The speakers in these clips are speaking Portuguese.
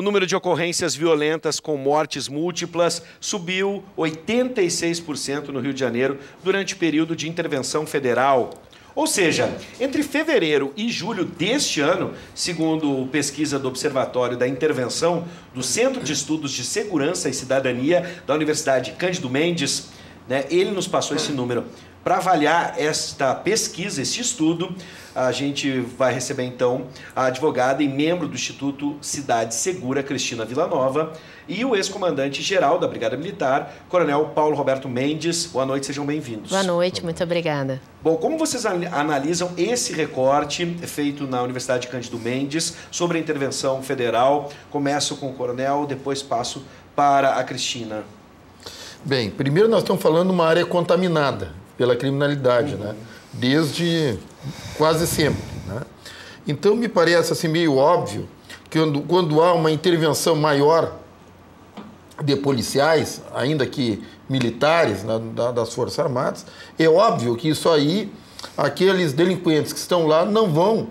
O número de ocorrências violentas com mortes múltiplas subiu 86% no Rio de Janeiro durante o período de intervenção federal. Ou seja, entre fevereiro e julho deste ano, segundo pesquisa do Observatório da Intervenção do Centro de Estudos de Segurança e Cidadania da Universidade Cândido Mendes, ele nos passou esse número. Para avaliar esta pesquisa, esse estudo, a gente vai receber então a advogada e membro do Instituto Cidade Segura, Cristina Villanova, e o ex-comandante-geral da Brigada Militar, Coronel Paulo Roberto Mendes. Boa noite, sejam bem-vindos. Boa noite, muito obrigada. Bom, como vocês analisam esse recorte feito na Universidade Cândido Mendes sobre a intervenção federal? Começo com o coronel, depois passo para a Cristina. Bem, primeiro nós estamos falando de uma área contaminada pela criminalidade, né? Desde quase sempre, né? Então me parece assim meio óbvio que quando há uma intervenção maior de policiais, ainda que militares, né, das Forças Armadas, é óbvio que isso aí, aqueles delinquentes que estão lá não vão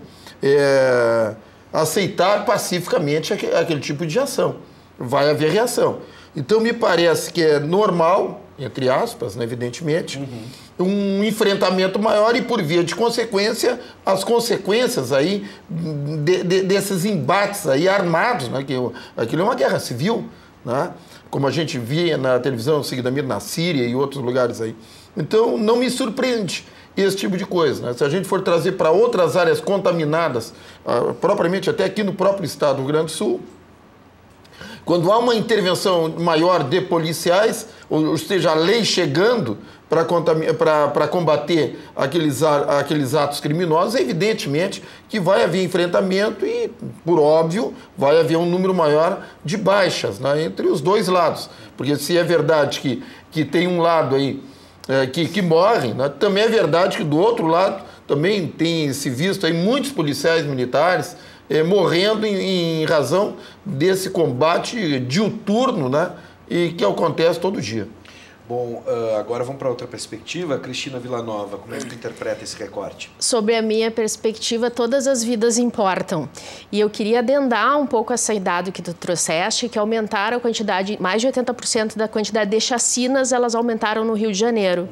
aceitar pacificamente aquele tipo de ação. Vai haver reação. Então me parece que é normal, entre aspas, né, evidentemente, um enfrentamento maior e, por via de consequência, as consequências aí desses embates aí armados, né, que aquilo é uma guerra civil, né, como a gente via na televisão seguidamente na Síria e outros lugares aí. Então não me surpreende esse tipo de coisa, né? Se a gente for trazer para outras áreas contaminadas, propriamente até aqui no próprio estado do Rio Grande do Sul, quando há uma intervenção maior de policiais, ou seja, a lei chegando para combater aqueles atos criminosos, evidentemente que vai haver enfrentamento e, por óbvio, vai haver um número maior de baixas, né, entre os dois lados. Porque se é verdade que tem um lado aí que morre, né, também é verdade que do outro lado também tem se visto aí muitos policiais militares morrendo em razão desse combate diuturno, né, e que acontece todo dia. Bom, agora vamos para outra perspectiva. Cristina Villanova, como é que tu interpreta esse recorte? Sobre a minha perspectiva, todas as vidas importam. E eu queria adendar um pouco essa dado que tu trouxeste, que aumentaram a quantidade, mais de 80% da quantidade de chacinas, elas aumentaram no Rio de Janeiro.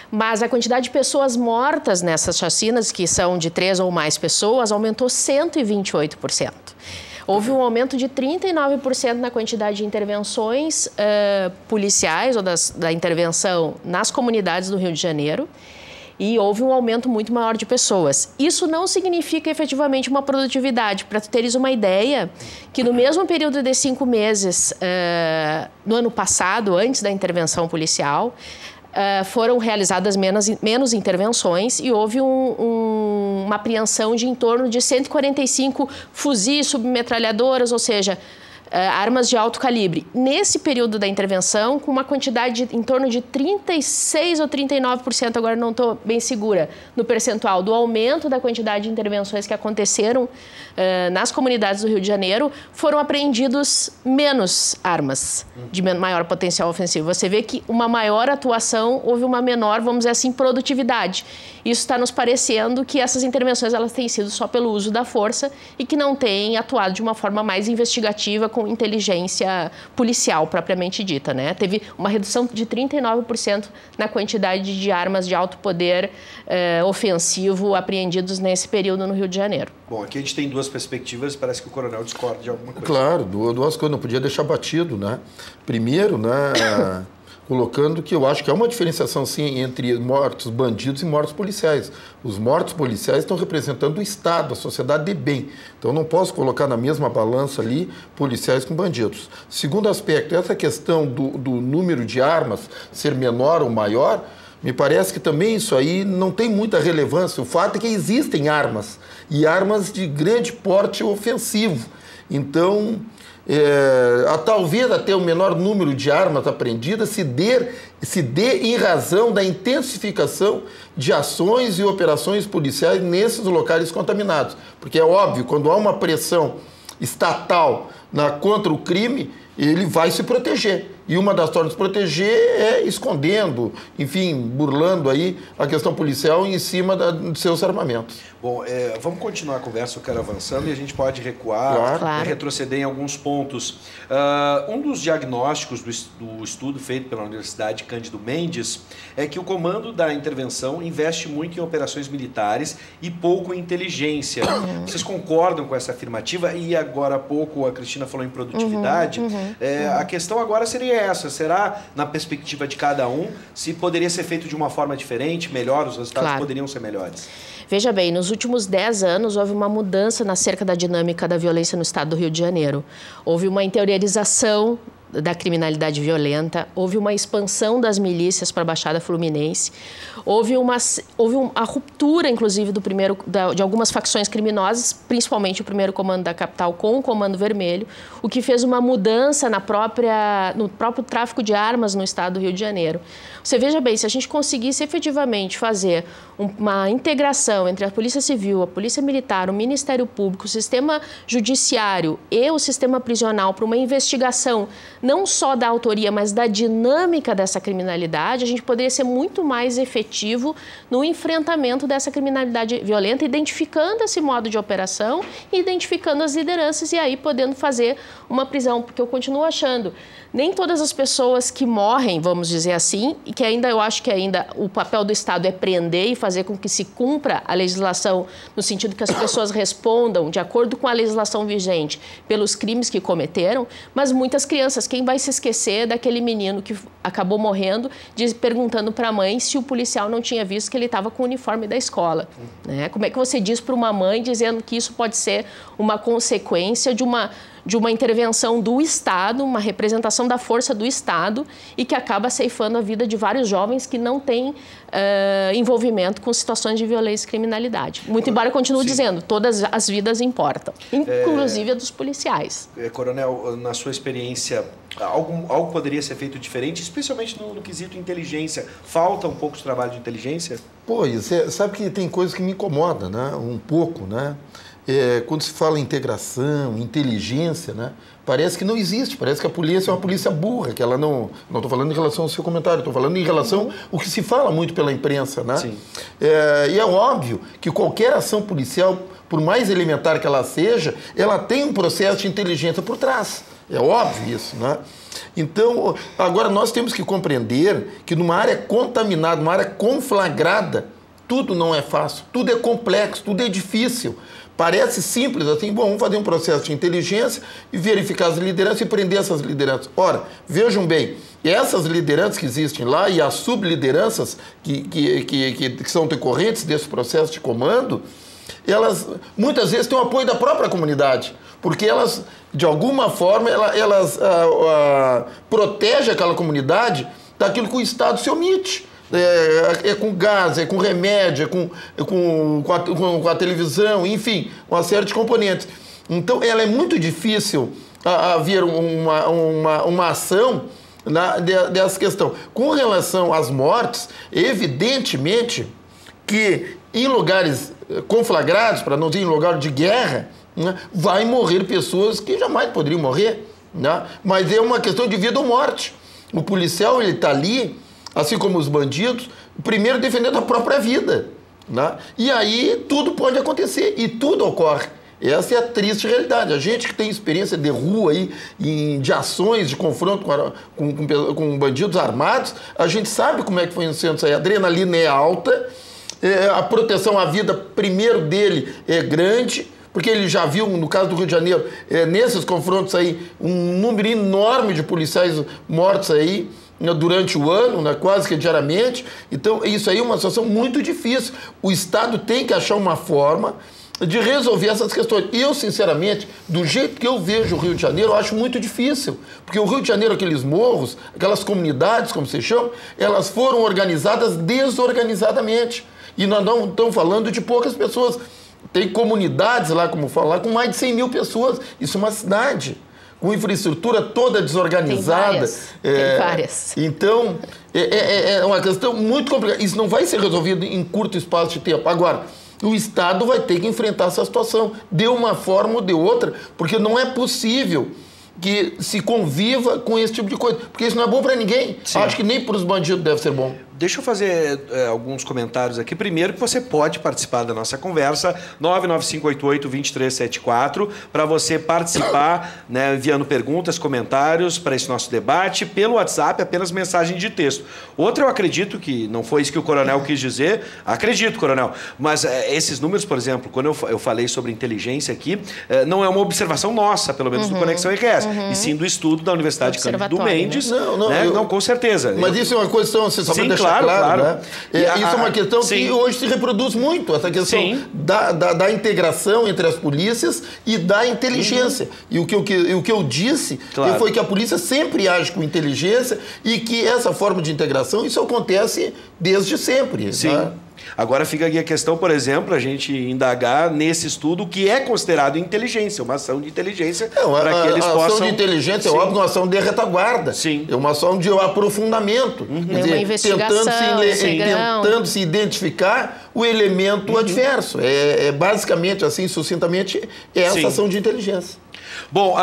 Mas a quantidade de pessoas mortas nessas chacinas, que são de 3 ou mais pessoas, aumentou 128%. Houve um aumento de 39% na quantidade de intervenções policiais ou da intervenção nas comunidades do Rio de Janeiro. E houve um aumento muito maior de pessoas. Isso não significa efetivamente uma produtividade. Para tu teres uma ideia, que no mesmo período de 5 meses, no ano passado, antes da intervenção policial, foram realizadas menos intervenções e houve uma apreensão de em torno de 145 fuzis, submetralhadoras, ou seja, armas de alto calibre. Nesse período da intervenção, com uma quantidade em torno de 36% ou 39%, agora não estou bem segura, no percentual do aumento da quantidade de intervenções que aconteceram nas comunidades do Rio de Janeiro, foram apreendidos menos armas de maior potencial ofensivo. Você vê que uma maior atuação, houve uma menor, vamos dizer assim, produtividade. Isso está nos parecendo que essas intervenções elas têm sido só pelo uso da força e que não têm atuado de uma forma mais investigativa, com inteligência policial propriamente dita, né? Teve uma redução de 39% na quantidade de armas de alto poder ofensivo apreendidos nesse período no Rio de Janeiro. Bom, aqui a gente tem duas perspectivas, parece que o coronel discorda de alguma coisa. Claro, duas coisas, não podia deixar batido, né? Primeiro, né, colocando que eu acho que há uma diferenciação, sim, entre mortos bandidos e mortos policiais. Os mortos policiais estão representando o Estado, a sociedade de bem. Então, não posso colocar na mesma balança ali policiais com bandidos. Segundo aspecto, essa questão do número de armas ser menor ou maior, me parece que também isso aí não tem muita relevância. O fato é que existem armas, e armas de grande porte ofensivo. Então, talvez até o menor número de armas apreendidas se dê em razão da intensificação de ações e operações policiais nesses locais contaminados. Porque é óbvio, quando há uma pressão estatal contra o crime, ele vai se proteger. E uma das formas de proteger é escondendo, enfim, burlando aí a questão policial em cima de seus armamentos. Bom, vamos continuar a conversa, eu quero avançando e a gente pode recuar, claro. retroceder em alguns pontos. Um dos diagnósticos do estudo feito pela Universidade Cândido Mendes é que o comando da intervenção investe muito em operações militares e pouco em inteligência. Vocês concordam com essa afirmativa? E agora há pouco a Cristina falou em produtividade. A questão agora seria essa, será, na perspectiva de cada um, se poderia ser feito de uma forma diferente, melhor, os resultados poderiam ser melhores? Veja bem, nos últimos 10 anos houve uma mudança acerca da dinâmica da violência no estado do Rio de Janeiro. Houve uma interiorização da criminalidade violenta, houve uma expansão das milícias para a Baixada Fluminense, houve a ruptura, inclusive, de algumas facções criminosas, principalmente o primeiro comando da capital com o Comando Vermelho, o que fez uma mudança no próprio tráfico de armas no estado do Rio de Janeiro. Você veja bem, se a gente conseguisse efetivamente fazer uma integração entre a Polícia Civil, a Polícia Militar, o Ministério Público, o sistema judiciário e o sistema prisional para uma investigação não só da autoria, mas da dinâmica dessa criminalidade, a gente poderia ser muito mais efetivo no enfrentamento dessa criminalidade violenta, identificando esse modo de operação, identificando as lideranças e aí podendo fazer uma prisão, porque eu continuo achando, nem todas as pessoas que morrem, vamos dizer assim, e que eu acho que ainda o papel do Estado é prender e fazer com que se cumpra a legislação, no sentido que as pessoas respondam de acordo com a legislação vigente pelos crimes que cometeram, mas muitas crianças, quem vai se esquecer daquele menino que acabou morrendo, perguntando para a mãe se o policial não tinha visto que ele estava com o uniforme da escola, né? Como é que você diz para uma mãe dizendo que isso pode ser uma consequência de uma intervenção do Estado, uma representação da força do Estado e que acaba ceifando a vida de vários jovens que não têm envolvimento com situações de violência e criminalidade. Muito embora eu continue dizendo, todas as vidas importam, inclusive a dos policiais. Coronel, na sua experiência, algo poderia ser feito diferente, especialmente no quesito inteligência? Falta um pouco de trabalho de inteligência? Pois, sabe que tem coisas que me incomodam, né? Um pouco, né? Quando se fala em integração, inteligência, né? Parece que não existe, parece que a polícia é uma polícia burra, que ela não estou falando em relação ao seu comentário, estou falando em relação ao que se fala muito pela imprensa, né? Sim. E é óbvio que qualquer ação policial, por mais elementar que ela seja, ela tem um processo de inteligência por trás, é óbvio isso, né? Então, agora nós temos que compreender que numa área contaminada, numa área conflagrada, tudo não é fácil, tudo é complexo, tudo é difícil. Parece simples assim, bom, vamos fazer um processo de inteligência e verificar as lideranças e prender essas lideranças. Ora, vejam bem, essas lideranças que existem lá e as sublideranças que são decorrentes desse processo de comando, elas muitas vezes têm o apoio da própria comunidade, porque elas, de alguma forma, elas protegem aquela comunidade daquilo que o Estado se omite. É com gás, é com remédio, é com a televisão, enfim, uma série de componentes. Então, ela é muito difícil haver uma ação dessa questão. Com relação às mortes, evidentemente que em lugares conflagrados, para não dizer em lugar de guerra, né, vai morrer pessoas que jamais poderiam morrer, né? Mas é uma questão de vida ou morte. O policial, ele está ali, assim como os bandidos, primeiro defendendo a própria vida, né? E aí tudo pode acontecer e tudo ocorre. Essa é a triste realidade. A gente que tem experiência de rua aí, de ações de confronto com bandidos armados, a gente sabe como é que foi sendo isso aí. A adrenalina é alta, a proteção à vida primeiro dele é grande, porque ele já viu, no caso do Rio de Janeiro, nesses confrontos aí, um número enorme de policiais mortos aí, durante o ano, né, quase que diariamente. Então, isso aí é uma situação muito difícil. O Estado tem que achar uma forma de resolver essas questões. E eu, sinceramente, do jeito que eu vejo o Rio de Janeiro, eu acho muito difícil. Porque o Rio de Janeiro, aqueles morros, aquelas comunidades, como se chama, elas foram organizadas desorganizadamente. E nós não estamos falando de poucas pessoas. Tem comunidades lá, como falar, com mais de 100 mil pessoas. Isso é uma cidade com infraestrutura toda desorganizada. Tem várias. Então, é uma questão muito complicada. Isso não vai ser resolvido em curto espaço de tempo. Agora, o Estado vai ter que enfrentar essa situação de uma forma ou de outra, porque não é possível que se conviva com esse tipo de coisa. Porque isso não é bom para ninguém. Sim. Acho que nem para os bandidos deve ser bom. Deixa eu fazer alguns comentários aqui. Primeiro, que você pode participar da nossa conversa, 99588-2374, para você participar, né, enviando perguntas, comentários para esse nosso debate, pelo WhatsApp, apenas mensagem de texto. Outra, eu acredito que não foi isso que o coronel quis dizer, acredito, coronel, mas esses números, por exemplo, quando eu falei sobre inteligência aqui, não é uma observação nossa, pelo menos do Conexão RS, e sim do estudo da Universidade Cândido Mendes. Né? Não, com certeza. Mas isso é uma questão, você só para deixar claro, né? Isso é uma questão que hoje se reproduz muito, essa questão da integração entre as polícias e da inteligência. E o que eu disse foi que a polícia sempre age com inteligência e que essa forma de integração, isso acontece desde sempre. Sim. Né? Agora fica aqui a questão, por exemplo, a gente indagar nesse estudo o que é considerado inteligência, uma ação de inteligência, para que eles possam... A ação de inteligência é óbvio, uma ação de retaguarda. Sim. É uma ação de aprofundamento. Quer dizer, uma investigação, tentando se identificar o elemento adverso. É basicamente, assim, sucintamente, essa ação de inteligência. Bom,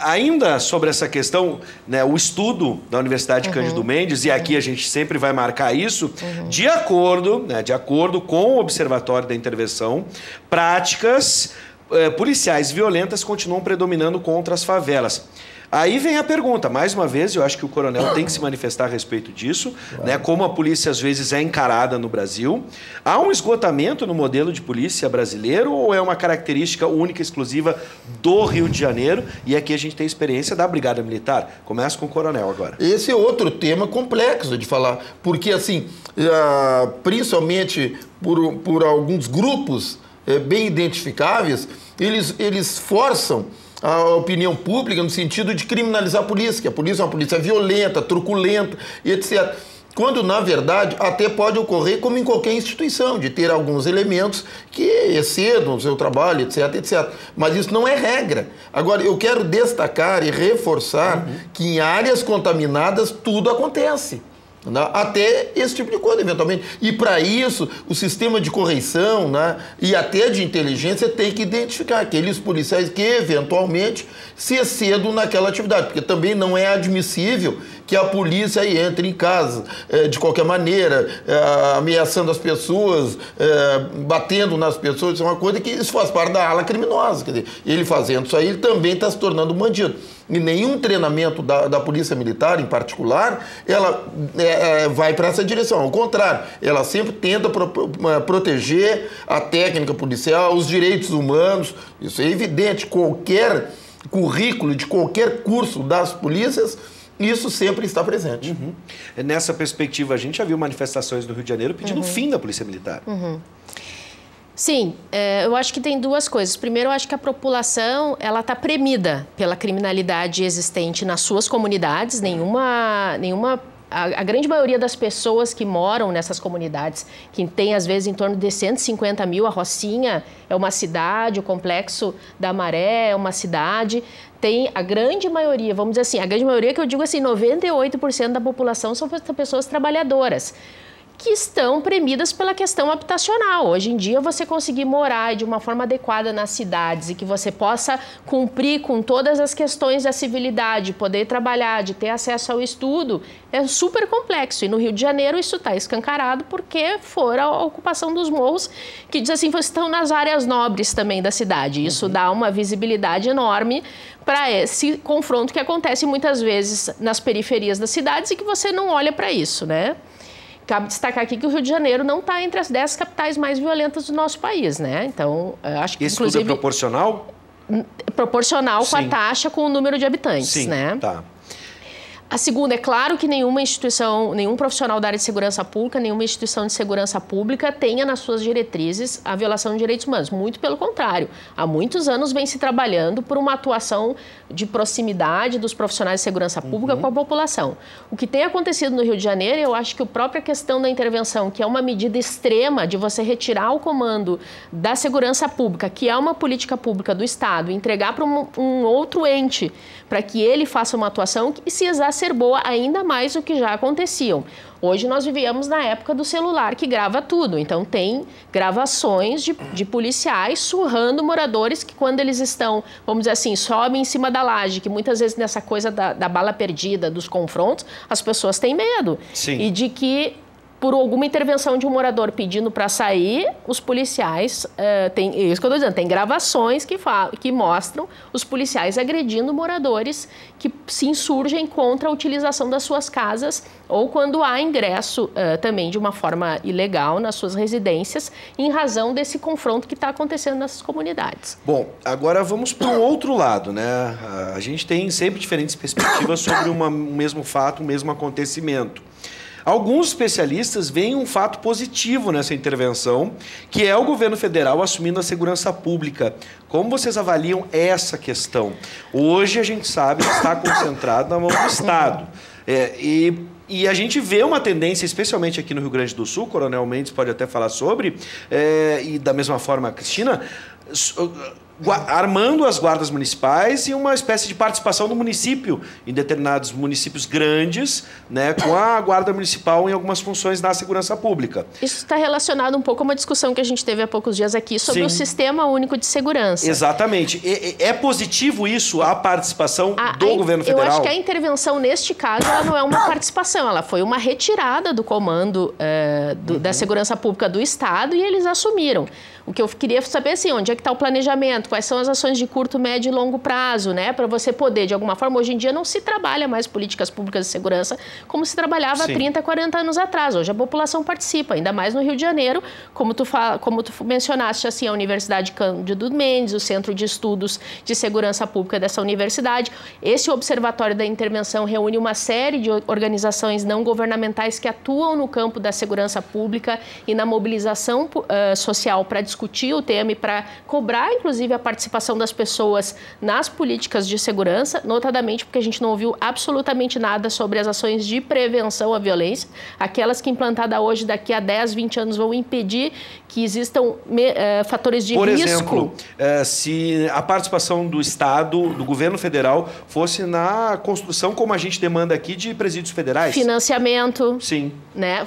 ainda sobre essa questão, né, o estudo da Universidade Cândido Mendes, e aqui a gente sempre vai marcar isso, de acordo com o Observatório da Intervenção, práticas policiais violentas continuam predominando contra as favelas. Aí vem a pergunta, mais uma vez, eu acho que o coronel tem que se manifestar a respeito disso, né, como a polícia às vezes é encarada no Brasil. Há um esgotamento no modelo de polícia brasileiro ou é uma característica única e exclusiva do Rio de Janeiro? E aqui a gente tem experiência da Brigada Militar. Começa com o coronel agora. Esse é outro tema complexo de falar, porque assim, principalmente por alguns grupos bem identificáveis, eles forçam a opinião pública no sentido de criminalizar a polícia, que a polícia é uma polícia violenta, truculenta, etc. Quando, na verdade, até pode ocorrer, como em qualquer instituição, de ter alguns elementos que excedam o seu trabalho, etc, etc. Mas isso não é regra. Agora, eu quero destacar e reforçar que em áreas contaminadas tudo acontece. Até esse tipo de coisa, eventualmente. E para isso, o sistema de correição, né, e até de inteligência tem que identificar aqueles policiais que, eventualmente, se excedam naquela atividade. Porque também não é admissível que a polícia aí entre em casa, de qualquer maneira, ameaçando as pessoas, batendo nas pessoas. Isso é uma coisa que isso faz parte da ala criminosa. Quer dizer, ele fazendo isso aí, ele também está se tornando um bandido. E nenhum treinamento da Polícia Militar, em particular, ela vai para essa direção. Ao contrário, ela sempre tenta proteger a técnica policial, os direitos humanos. Isso é evidente. Qualquer currículo de qualquer curso das polícias, isso sempre está presente. Nessa perspectiva, a gente já viu manifestações no Rio de Janeiro pedindo o fim da Polícia Militar. Sim, eu acho que tem duas coisas. Primeiro, eu acho que a população ela está premida pela criminalidade existente nas suas comunidades. A grande maioria das pessoas que moram nessas comunidades, que tem às vezes em torno de 150 mil, a Rocinha é uma cidade, o Complexo da Maré é uma cidade, tem a grande maioria, vamos dizer assim, a grande maioria que eu digo assim, 98% da população são pessoas trabalhadoras, que estão premidas pela questão habitacional. Hoje em dia, você conseguir morar de uma forma adequada nas cidades e que você possa cumprir com todas as questões da civilidade, poder trabalhar, de ter acesso ao estudo, é super complexo. E no Rio de Janeiro isso está escancarado porque fora a ocupação dos morros, que diz assim, vocês estão nas áreas nobres também da cidade. Isso dá uma visibilidade enorme para esse confronto que acontece muitas vezes nas periferias das cidades e que você não olha para isso, né? Cabe destacar aqui que o Rio de Janeiro não está entre as 10 capitais mais violentas do nosso país, né? Então, acho que, esse inclusive... Esse estudo é proporcional? Proporcional com a taxa, com o número de habitantes, né? Tá. A segunda, é claro que nenhuma instituição, nenhum profissional da área de segurança pública, nenhuma instituição de segurança pública tenha nas suas diretrizes a violação de direitos humanos. Muito pelo contrário. Há muitos anos vem se trabalhando por uma atuação de proximidade dos profissionais de segurança pública com a população. O que tem acontecido no Rio de Janeiro, eu acho que a própria questão da intervenção, que é uma medida extrema de você retirar o comando da segurança pública, que é uma política pública do Estado, e entregar para um outro ente, para que ele faça uma atuação que se exacerbou ainda mais do que já aconteciam. Hoje nós vivemos na época do celular que grava tudo, então tem gravações de policiais surrando moradores que quando eles estão, vamos dizer assim, sobem em cima da laje, que muitas vezes nessa coisa da bala perdida, dos confrontos, as pessoas têm medo. Sim. E de que por alguma intervenção de um morador pedindo para sair, os policiais, tem isso que eu estou dizendo, tem gravações que mostram os policiais agredindo moradores que se insurgem contra a utilização das suas casas ou quando há ingresso também de uma forma ilegal nas suas residências em razão desse confronto que está acontecendo nessas comunidades. Bom, agora vamos para um outro lado, né? A gente tem sempre diferentes perspectivas sobre um mesmo fato, um mesmo acontecimento. Alguns especialistas veem um fato positivo nessa intervenção, que é o governo federal assumindo a segurança pública. Como vocês avaliam essa questão? Hoje a gente sabe que está concentrado na mão do Estado. E a gente vê uma tendência, especialmente aqui no Rio Grande do Sul, Coronel Mendes pode até falar sobre, e da mesma forma a Cristina, armando as guardas municipais e uma espécie de participação do município em determinados municípios grandes, né, com a guarda municipal em algumas funções na segurança pública. Isso está relacionado um pouco a uma discussão que a gente teve há poucos dias aqui sobre o Sistema Único de Segurança. Exatamente. É positivo isso, a participação do governo federal? Eu acho que a intervenção, neste caso, ela não é uma participação, ela foi uma retirada do comando da segurança pública do Estado e eles assumiram. O que eu queria saber, assim, onde é que está o planejamento, quais são as ações de curto, médio e longo prazo, né? Para você poder, de alguma forma, hoje em dia não se trabalha mais políticas públicas de segurança como se trabalhava há 30, 40 anos atrás. Hoje a população participa, ainda mais no Rio de Janeiro, como tu mencionaste, assim, a Universidade Cândido Mendes, o Centro de Estudos de Segurança Pública dessa universidade. Esse Observatório da Intervenção reúne uma série de organizações não governamentais que atuam no campo da segurança pública e na mobilização social para discutir o tema e para cobrar, inclusive, a participação das pessoas nas políticas de segurança, notadamente porque a gente não ouviu absolutamente nada sobre as ações de prevenção à violência, aquelas que implantadas hoje, daqui a 10, 20 anos, vão impedir que existam fatores de risco. Por exemplo, se a participação do Estado, do governo federal, fosse na construção, como a gente demanda aqui, de presídios federais. Financiamento. Sim. Né?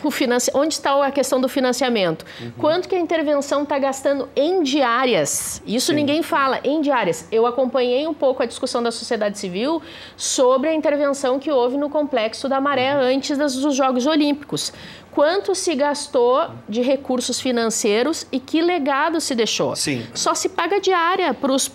Onde está a questão do financiamento? Quanto que a intervenção está gastando em diárias? Isso ninguém fala, em diárias. Eu acompanhei um pouco a discussão da sociedade civil sobre a intervenção que houve no Complexo da Maré antes dos Jogos Olímpicos. Quanto se gastou de recursos financeiros e que legado se deixou? Sim. Só se paga diária para os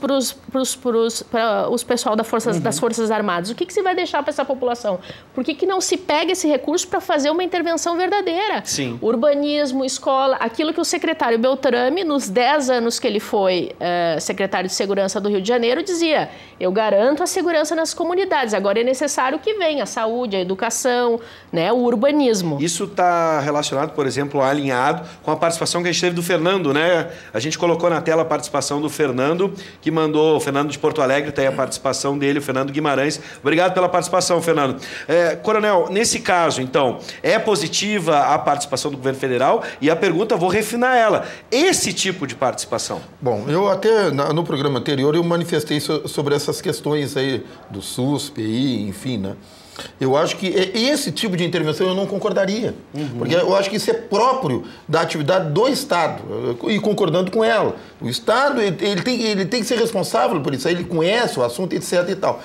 pessoal das Forças Armadas. O que se vai deixar para essa população? Por que não se pega esse recurso para fazer uma intervenção verdadeira? Sim. Urbanismo, escola, aquilo que o secretário Beltrame, nos 10 anos que ele foi secretário de Segurança do Rio de Janeiro, dizia: eu garanto a segurança nas comunidades, agora é necessário que venha a saúde, a educação, né, o urbanismo. Isso está relacionado, por exemplo, alinhado com a participação que a gente teve do Fernando, né? A gente colocou na tela a participação do Fernando, que mandou, o Fernando de Porto Alegre, tem a participação dele, o Fernando Guimarães. Obrigado pela participação, Fernando. Coronel, nesse caso, então, é positiva a participação do governo federal? E a pergunta, vou refinar ela. Esse tipo de participação? Bom, eu até, no programa anterior, eu manifestei sobre essas questões aí do SUS, PI, enfim, né? Eu acho que esse tipo de intervenção eu não concordaria, porque eu acho que isso é próprio da atividade do Estado, e concordando com ela. O Estado ele tem que ser responsável por isso, ele conhece o assunto, etc. e tal.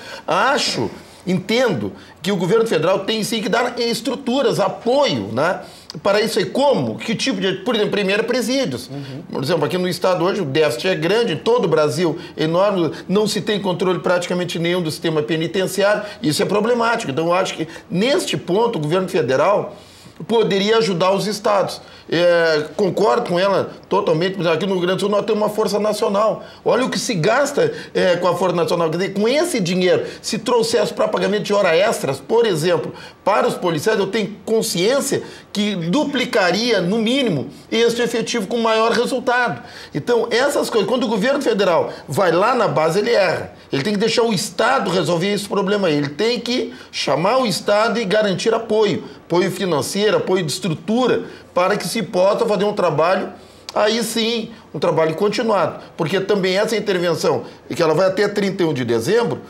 Entendo que o governo federal tem sim que dar estruturas, apoio, né? Para isso aí, como? Que tipo de... Por exemplo, primeiro, presídios. Por exemplo, aqui no estado hoje o déficit é grande, em todo o Brasil enorme, não se tem controle praticamente nenhum do sistema penitenciário, isso é problemático. Então, eu acho que, neste ponto, o governo federal poderia ajudar os estados. Concordo com ela totalmente, mas aqui no Rio Grande do Sul nós temos uma força nacional. Olha o que se gasta com a força nacional. Quer dizer, com esse dinheiro, se trouxesse para pagamento de hora extras, por exemplo, para os policiais, eu tenho consciência que duplicaria, no mínimo, este efetivo com maior resultado. Então, essas coisas, quando o governo federal vai lá na base, ele erra. Ele tem que deixar o Estado resolver esse problema aí. Ele tem que chamar o Estado e garantir apoio financeiro, apoio de estrutura, para que se possa fazer um trabalho, aí sim, um trabalho continuado. Porque também essa intervenção, que ela vai até 31 de dezembro,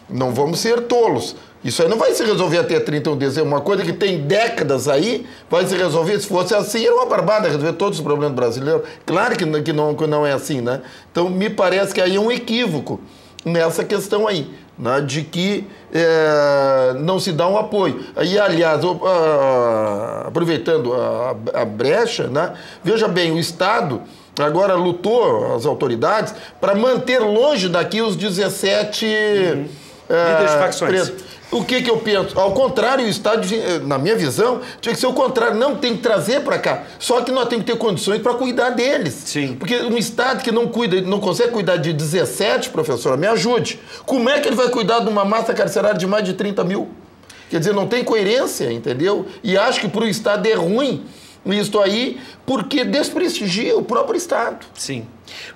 Não vamos ser tolos. Isso aí não vai se resolver até 31 de dezembro. Uma coisa que tem décadas aí, vai se resolver. Se fosse assim, era uma barbada resolver todos os problemas brasileiros. Claro que não é assim, né? Então, me parece que aí é um equívoco nessa questão aí, né? De que não se dá um apoio. Aí, aliás, aproveitando a brecha, né? Veja bem, o Estado agora lutou, as autoridades, para manter longe daqui os 17 líderes de facções. presos. O que eu penso? Ao contrário, o Estado, na minha visão, tinha que ser o contrário. Não, tem que trazer para cá. Só que nós temos que ter condições para cuidar deles. Sim. Porque um Estado que não cuida, não consegue cuidar de 17, professora, me ajude. Como é que ele vai cuidar de uma massa carcerária de mais de 30 mil? Quer dizer, não tem coerência, entendeu? E acho que para o Estado é ruim isso aí, porque desprestigia o próprio Estado. Sim.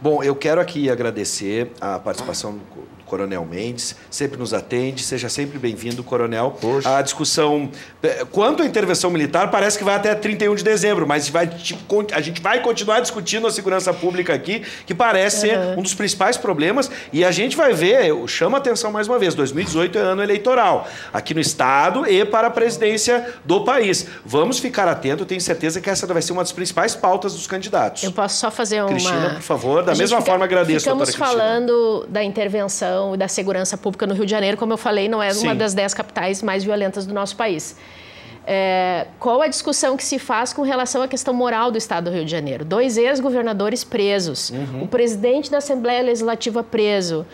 Bom, eu quero aqui agradecer a participação do Coronel Mendes, sempre nos atende, seja sempre bem-vindo, Coronel. Poxa. A discussão, quanto à intervenção militar, parece que vai até 31 de dezembro, mas a gente vai continuar discutindo a segurança pública aqui, que parece ser um dos principais problemas, e a gente vai ver, chama atenção mais uma vez, 2018 é ano eleitoral, aqui no Estado e para a presidência do país. Vamos ficar atentos, tenho certeza que essa vai ser uma das principais pautas dos candidatos. Eu posso só fazer uma... Cristina, por favor, da mesma forma agradeço, doutora Cristina. Ficamos falando da intervenção e da segurança pública no Rio de Janeiro, como eu falei, não é uma das 10 capitais mais violentas do nosso país. Qual a discussão que se faz com relação à questão moral do Estado do Rio de Janeiro? 2 ex-governadores presos, o presidente da Assembleia Legislativa preso,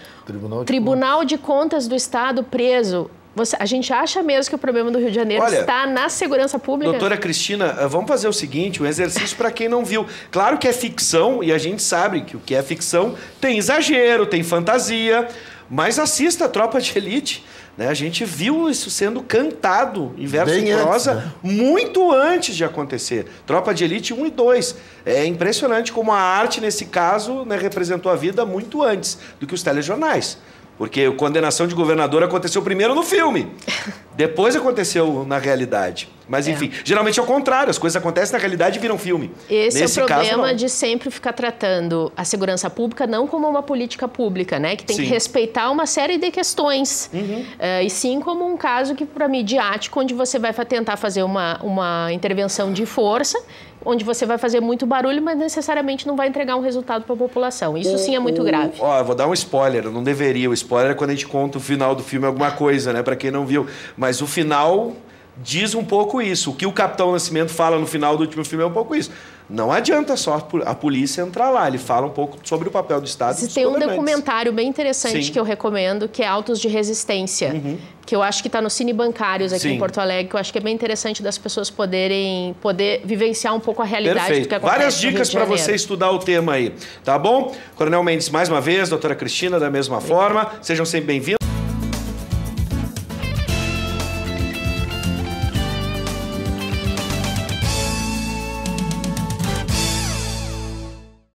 Tribunal de Contas do Estado preso. A gente acha mesmo que o problema do Rio de Janeiro está na segurança pública? Doutora Cristina, vamos fazer o seguinte, um exercício para quem não viu. Claro que é ficção, e a gente sabe que o que é ficção tem exagero, tem fantasia, mas assista a Tropa de Elite. Né? A gente viu isso sendo cantado em verso e prosa muito antes de acontecer. Tropa de Elite 1 e 2. É impressionante como a arte, nesse caso, né, representou a vida muito antes do que os telejornais. Porque a condenação de governador aconteceu primeiro no filme, depois aconteceu na realidade. Mas, enfim, geralmente é o contrário, as coisas acontecem na realidade e viram filme. Esse é o problema de sempre ficar tratando a segurança pública não como uma política pública, né? Que tem que respeitar uma série de questões. E sim como um caso que, para midiático, onde você vai tentar fazer uma intervenção de força, onde você vai fazer muito barulho, mas necessariamente não vai entregar um resultado para a população. Isso sim é muito grave. Ó, vou dar um spoiler, eu não deveria. O spoiler é quando a gente conta o final do filme, alguma coisa, né? Para quem não viu. Mas o final diz um pouco isso. O que o Capitão Nascimento fala no final do último filme é um pouco isso. Não adianta só a polícia entrar lá. Ele fala um pouco sobre o papel do Estado. Tem um documentário bem interessante que eu recomendo, que é Autos de Resistência, que eu acho que está no Cine Bancários aqui em Porto Alegre, que eu acho que é bem interessante das pessoas poder vivenciar um pouco a realidade do que acontece. Várias dicas para você estudar o tema aí, tá bom? Coronel Mendes, mais uma vez, doutora Cristina, da mesma forma. Sejam sempre bem-vindos.